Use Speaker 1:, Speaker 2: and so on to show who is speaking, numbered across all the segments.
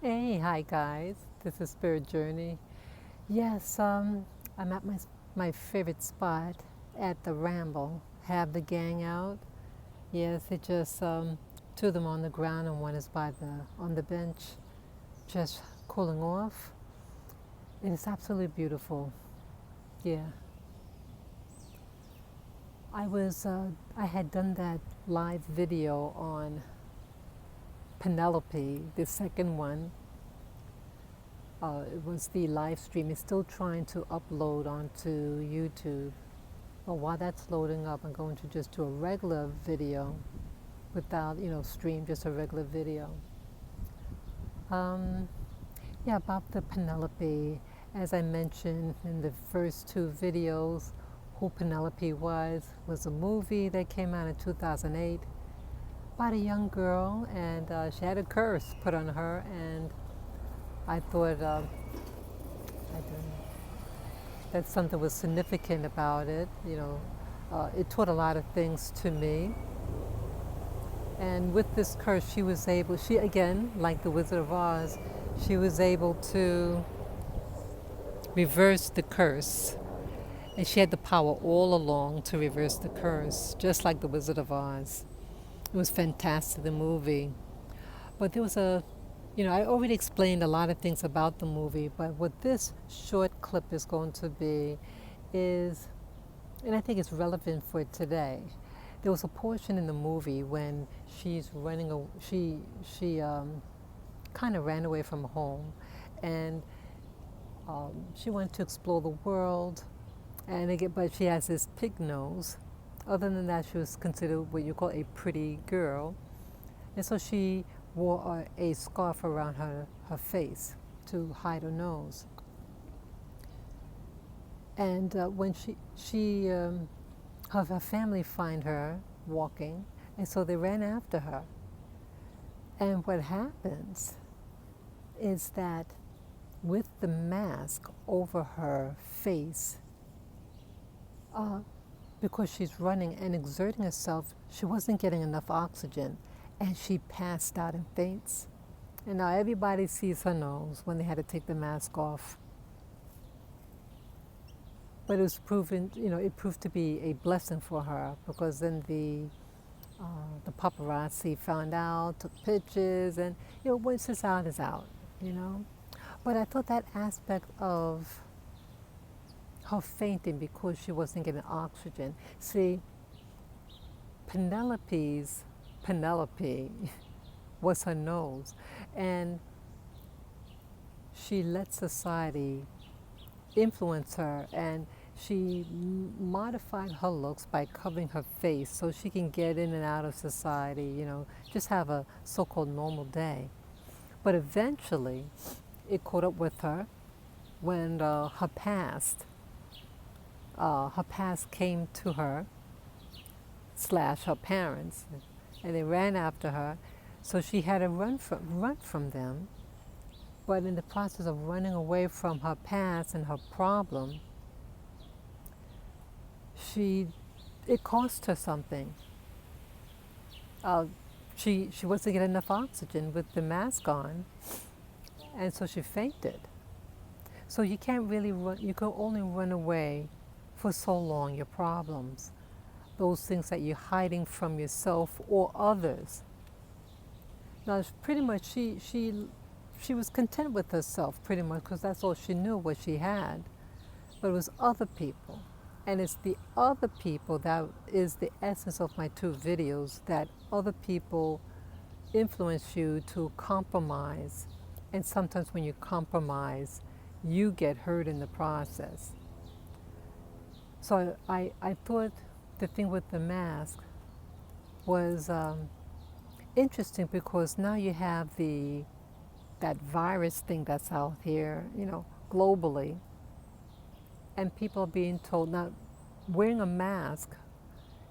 Speaker 1: Hey, hi guys. This is Spirit Journey. Yes, I'm at my favorite spot at the Ramble. Have the gang out. Yes, it just two of them on the ground and one is by the on the bench, just cooling off. It is absolutely beautiful. Yeah, I had done that live video on Penelope, the second one. It was the live stream. It's still trying to upload onto YouTube. But while that's loading up, I'm going to just do a regular video without, stream, just a regular video. Um, yeah, about the Penelope, as I mentioned in the first two videos, who Penelope was a movie that came out in 2008 about a young girl, and she had a curse put on her, and I thought that something was significant about it. It taught a lot of things to me. And with this curse, she again, like the Wizard of Oz, she was able to reverse the curse. And she had the power all along to reverse the curse, just like the Wizard of Oz. It was fantastic, the movie. But there was I already explained a lot of things about the movie, but what this short clip is going to be is, and I think it's relevant for today. There was a portion in the movie when she's running. She kind of ran away from home, and she wanted to explore the world. And again, but she has this pig nose. Other than that, she was considered what you call a pretty girl, and so she wore a scarf around her face to hide her nose. And when her family find her walking, and so they ran after her. And what happens is that with the mask over her face, because she's running and exerting herself, she wasn't getting enough oxygen, and she passed out and faints. And now everybody sees her nose when they had to take the mask off. But it was proven, it proved to be a blessing for her, because then the paparazzi found out, took pictures, and once it's out, is out, you know. But I thought that aspect of her fainting because she wasn't getting oxygen. See, Penelope was her nose, and she let society influence her, and she modified her looks by covering her face so she can get in and out of society, just have a so-called normal day. But eventually, it caught up with her when her past came to her, / her parents, and they ran after her. So she had to run from them. But in the process of running away from her past and her problem, it cost her something. She wasn't getting enough oxygen with the mask on, and so she fainted. So you can't really run. You can only run away for so long. Your problems, those things that you're hiding from yourself or others. Now, pretty much, she was content with herself, pretty much, because that's all she knew, what she had. But it was other people. And it's the other people that is the essence of my two videos, that other people influence you to compromise. And sometimes when you compromise, you get hurt in the process. So I thought the thing with the mask was interesting, because now you have that virus thing that's out here, globally, and people are being told now wearing a mask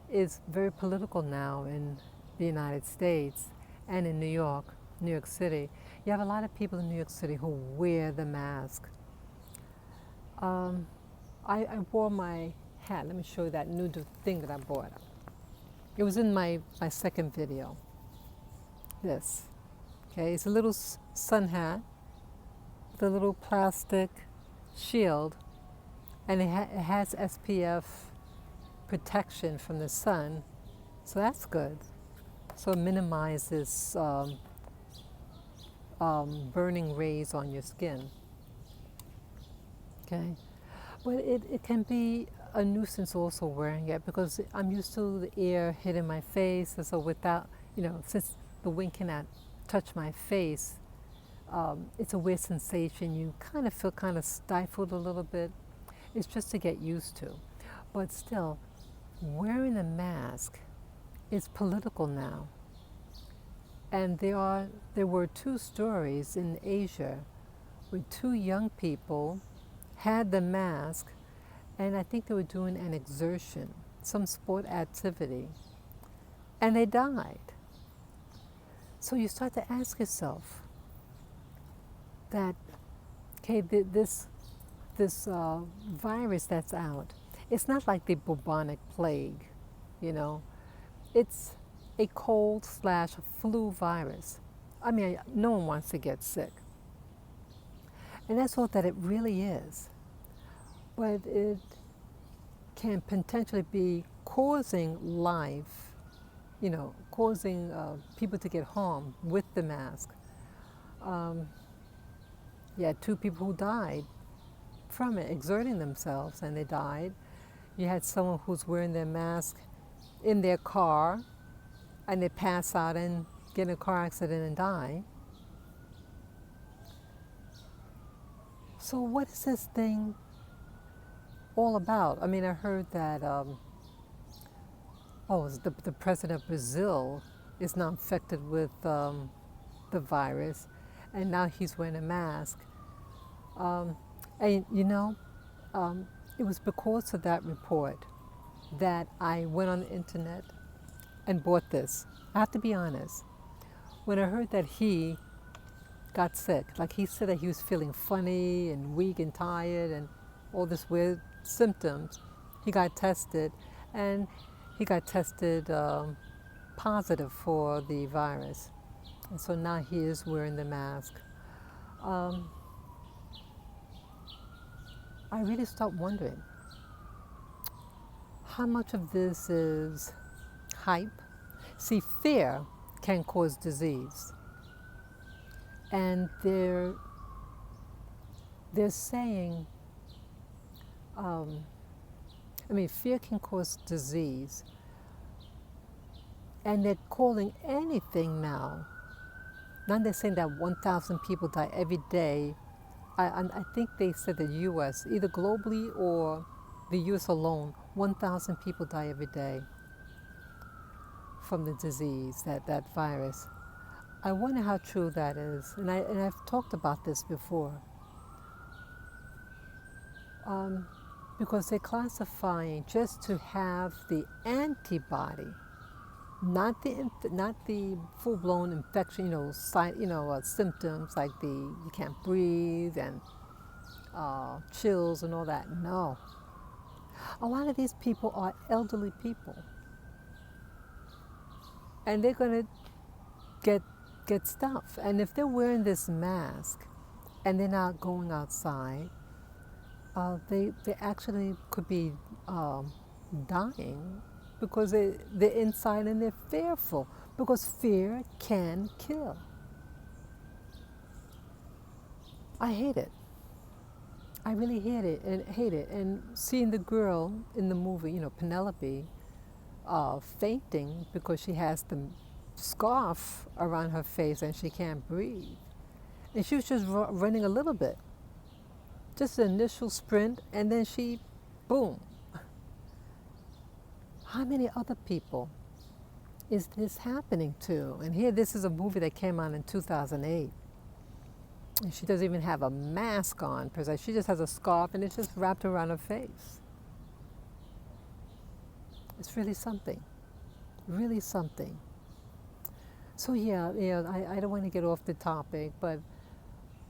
Speaker 1: is very political now in the United States and in New York City. You have a lot of people in New York City who wear the mask. I wore my hat. Let me show you that new thing that I bought. It was in my second video. This. Okay, it's a little sun hat with a little plastic shield, and it has SPF protection from the sun, so that's good. So it minimizes burning rays on your skin. Okay, but it can be a nuisance also wearing it because I'm used to the air hitting my face, and so without, since the wind cannot touch my face, it's a weird sensation. You kind of feel kind of stifled a little bit. It's just to get used to. But still, wearing a mask is political now. And there were two stories in Asia where two young people had the mask, and I think they were doing an exertion, some sport activity, and they died. So you start to ask yourself that, okay, this virus that's out, it's not like the bubonic plague, it's a cold/flu virus. I mean, no one wants to get sick. And that's all that it really is. But it can potentially be causing life, causing people to get harmed with the mask. You had two people who died from it, exerting themselves, and they died. You had someone who's wearing their mask in their car, and they pass out and get in a car accident and die. So what is this thing all about? I mean, I heard that, the president of Brazil is now infected with the virus, and now he's wearing a mask. And it was because of that report that I went on the internet and bought this. I have to be honest. When I heard that he got sick, like he said that he was feeling funny and weak and tired and all this weird symptoms, he got tested, and he got tested positive for the virus. And so now he is wearing the mask. I really start wondering how much of this is hype. See, fear can cause disease. And they're saying, fear can cause disease. And they're calling anything now. Now they're saying that 1,000 people die every day. I think they said the U.S., either globally or the U.S. alone, 1,000 people die every day from the disease, that virus. I wonder how true that is, and I've talked about this before, because they're classifying just to have the antibody, not the full-blown infection, symptoms like you can't breathe and chills and all that. No, a lot of these people are elderly people, and they're going to get stuff. And if they're wearing this mask and they're not going outside, they actually could be dying because they're inside and they're fearful, because fear can kill. I hate it. I really hate it. And seeing the girl in the movie, Penelope, fainting because she has the scarf around her face and she can't breathe. And she was just running a little bit, just an initial sprint, and then boom. How many other people is this happening to? And here, this is a movie that came out in 2008. And she doesn't even have a mask on, per se. She just has a scarf, and it's just wrapped around her face. It's really something. Really something. So yeah, I don't want to get off the topic, but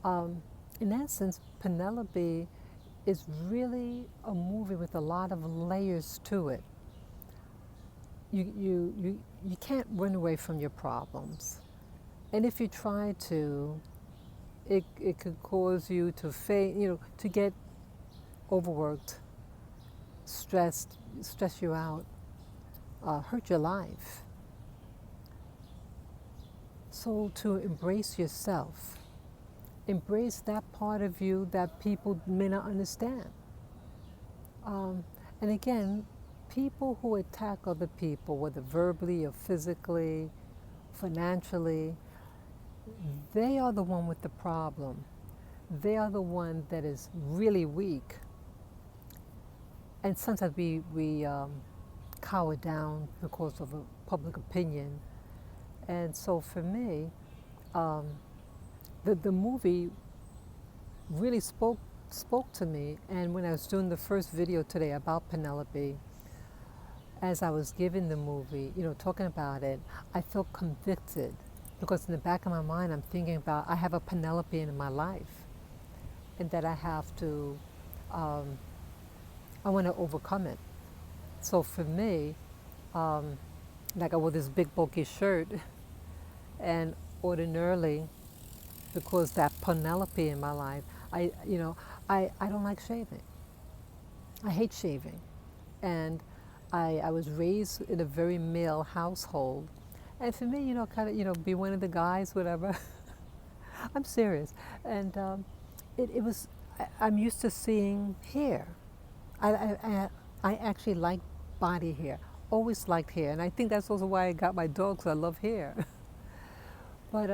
Speaker 1: in essence, Penelope is really a movie with a lot of layers to it. You can't run away from your problems. And if you try to, it could cause you to to get overworked, stress you out, hurt your life. So to embrace yourself, embrace that part of you that people may not understand. And again, people who attack other people, whether verbally or physically, financially, they are the one with the problem. They are the one that is really weak. And sometimes we cower down because of a public opinion. And so for me, the movie really spoke to me. And when I was doing the first video today about Penelope, as I was giving the movie, talking about it, I felt convicted because in the back of my mind, I'm thinking about I have a Penelope in my life, and that I have to, I want to overcome it. So for me, like I wore this big bulky shirt, and ordinarily, because that Penelope in my life, I don't like shaving. I hate shaving, and I was raised in a very male household, and for me, kind of, be one of the guys, whatever. I'm serious, and it was. I'm used to seeing hair. I actually like body hair. Always liked hair, and I think that's also why I got my dog, because I love hair. But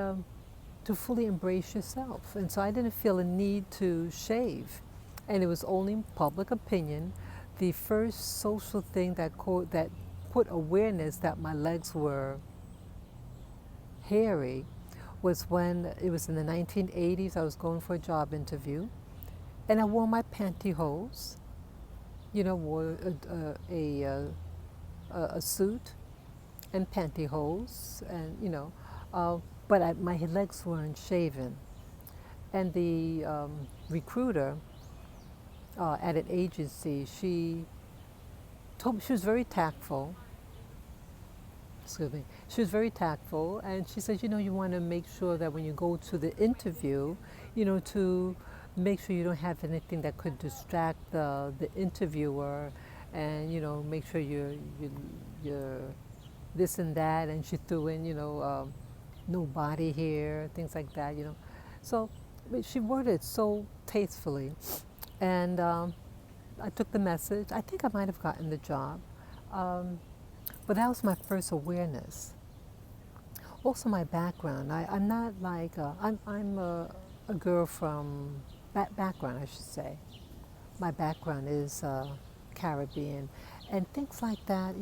Speaker 1: to fully embrace yourself, and so I didn't feel a need to shave, and it was only public opinion. The first social thing that put awareness that my legs were hairy was when it was in the 1980s. I was going for a job interview, and I wore my pantyhose. Wore a suit and pantyhose, and but my legs weren't shaven. And the recruiter at an agency, she was very tactful. Excuse me. She was very tactful, and she said, you want to make sure that when you go to the interview, to make sure you don't have anything that could distract the interviewer, and make sure you're this and that. And she threw in, no body hair, things like that, So she worded it so tastefully, and I took the message. I think I might have gotten the job. But that was my first awareness. Also, my background. I'm not like I'm a girl from background, I should say. My background is Caribbean, and things like that.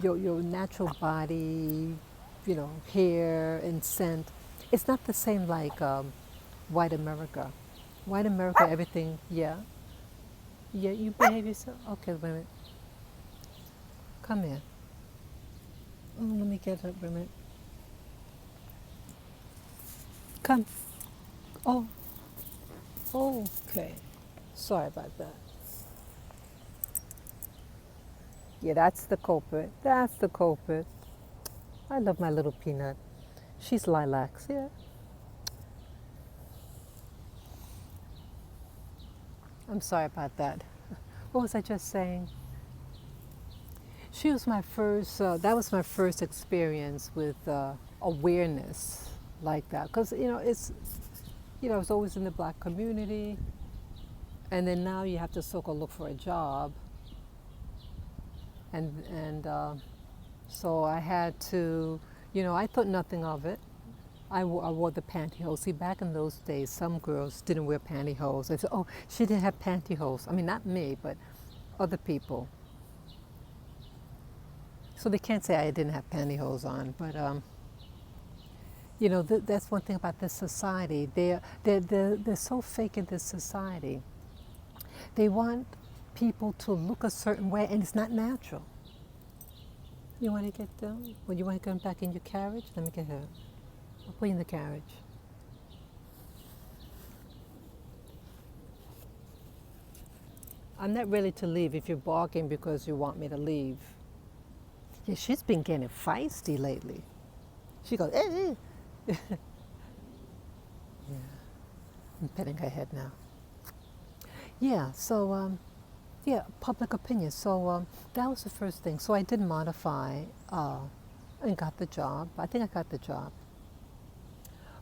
Speaker 1: Your natural body, hair and scent. It's not the same like white America. White America, everything. Yeah. You behave yourself. Okay, wait a minute. Come here. Oh, let me get her, wait a minute. Come. Oh, okay. Sorry about that. Yeah, that's the culprit. That's the culprit. I love my little peanut. She's lilacs, yeah. I'm sorry about that. What was I just saying? She was my first, that was my first experience with awareness like that. Because, I was always in the black community. And then now you have to so-called look for a job. And so I had to, I thought nothing of it. I wore the pantyhose. See, back in those days, some girls didn't wear pantyhose. I said, oh, she didn't have pantyhose. I mean, not me, but other people. So they can't say I didn't have pantyhose on, but that's one thing about this society. They're so fake in this society. They want people to look a certain way, and it's not natural. You want to get down? Well, you want to get back in your carriage? Let me get her. I'll put you in the carriage. I'm not ready to leave if you're barking because you want me to leave. Yeah, she's been getting feisty lately. She goes, eh, eh. Yeah, I'm petting her head now. Yeah, so yeah, public opinion. So that was the first thing. So I did modify and got the job. I think I got the job.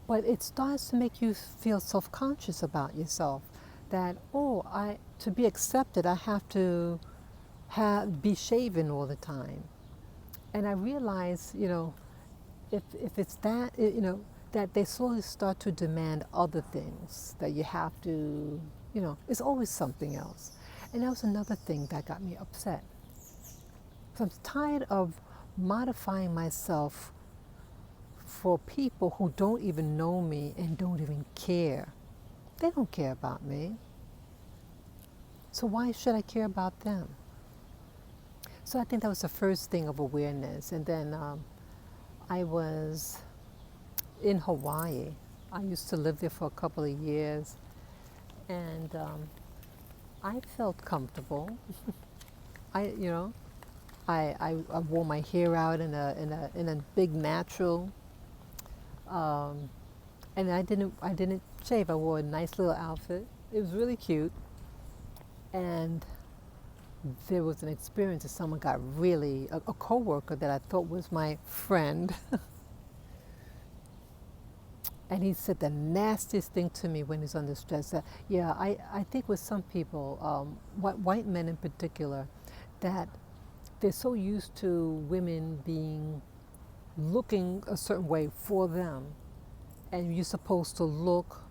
Speaker 1: But it starts to make you feel self-conscious about yourself. That to be accepted, I have to be shaven all the time. And I realize, if it's that, that they slowly start to demand other things that you have to, it's always something else. And that was another thing that got me upset. So I'm tired of modifying myself for people who don't even know me and don't even care. They don't care about me. So why should I care about them? So I think that was the first thing of awareness. And then I was in Hawaii. I used to live there for a couple of years, and I felt comfortable. I, you know, I wore my hair out in a big natural, and I didn't shave. I wore a nice little outfit. It was really cute, and there was an experience that someone got really a coworker that I thought was my friend. And he said the nastiest thing to me when he's under stress. That, yeah, I think with some people, white men in particular, that they're so used to women looking a certain way for them, and you're supposed to look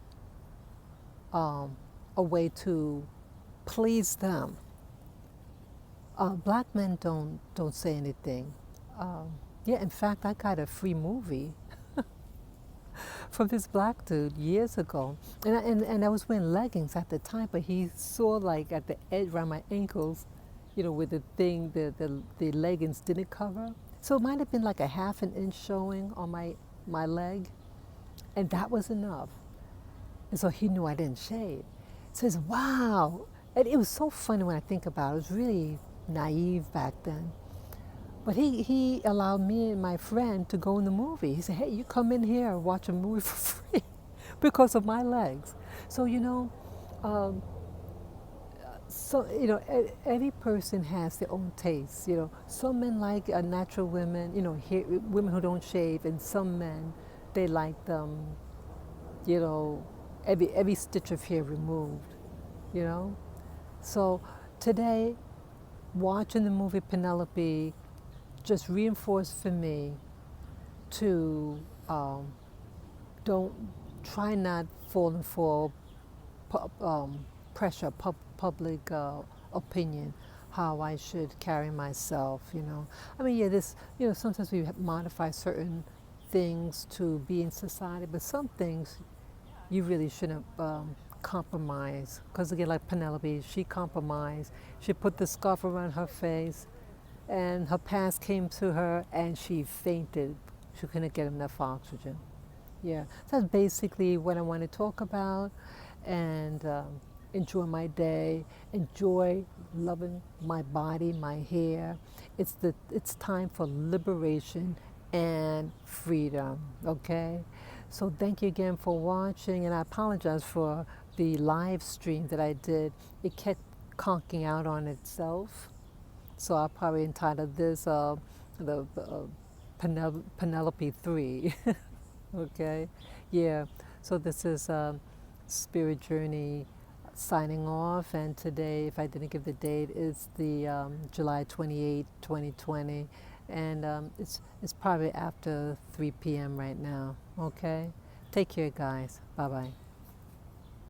Speaker 1: a way to please them. Black men don't say anything. Yeah, in fact, I got a free movie from this black dude years ago, and I was wearing leggings at the time, but he saw like at the edge around my ankles, where the thing the leggings didn't cover. So it might have been like a half an inch showing on my leg, and that was enough. And so he knew I didn't shave. So he says, "Wow!" And it was so funny when I think about it. It was really naive back then. But he allowed me and my friend to go in the movie. He said, "Hey, you come in here and watch a movie for free," because of my legs. So um, every person has their own taste. Some men like natural women. Women who don't shave, and some men they like them. Every stitch of hair removed. So today, watching the movie Penelope just reinforced for me to don't try not falling for pressure, public opinion, how I should carry myself. I mean, yeah, sometimes we modify certain things to be in society, but some things you really shouldn't compromise. Because again, like Penelope, she compromised. She put the scarf around her face, and her past came to her, and she fainted. She couldn't get enough oxygen. Yeah, so that's basically what I want to talk about, and enjoy my day, enjoy loving my body, my hair. It's time for liberation and freedom. Okay, so thank you again for watching, and I apologize for the live stream that I did. It kept conking out on itself. So I'll probably entitle this the Penelope 3. Okay, yeah. So this is Spirit Journey signing off, and today, if I didn't give the date, it's the July 28, 2020, and it's probably after 3 p.m. right now. Okay, take care, guys. Bye bye.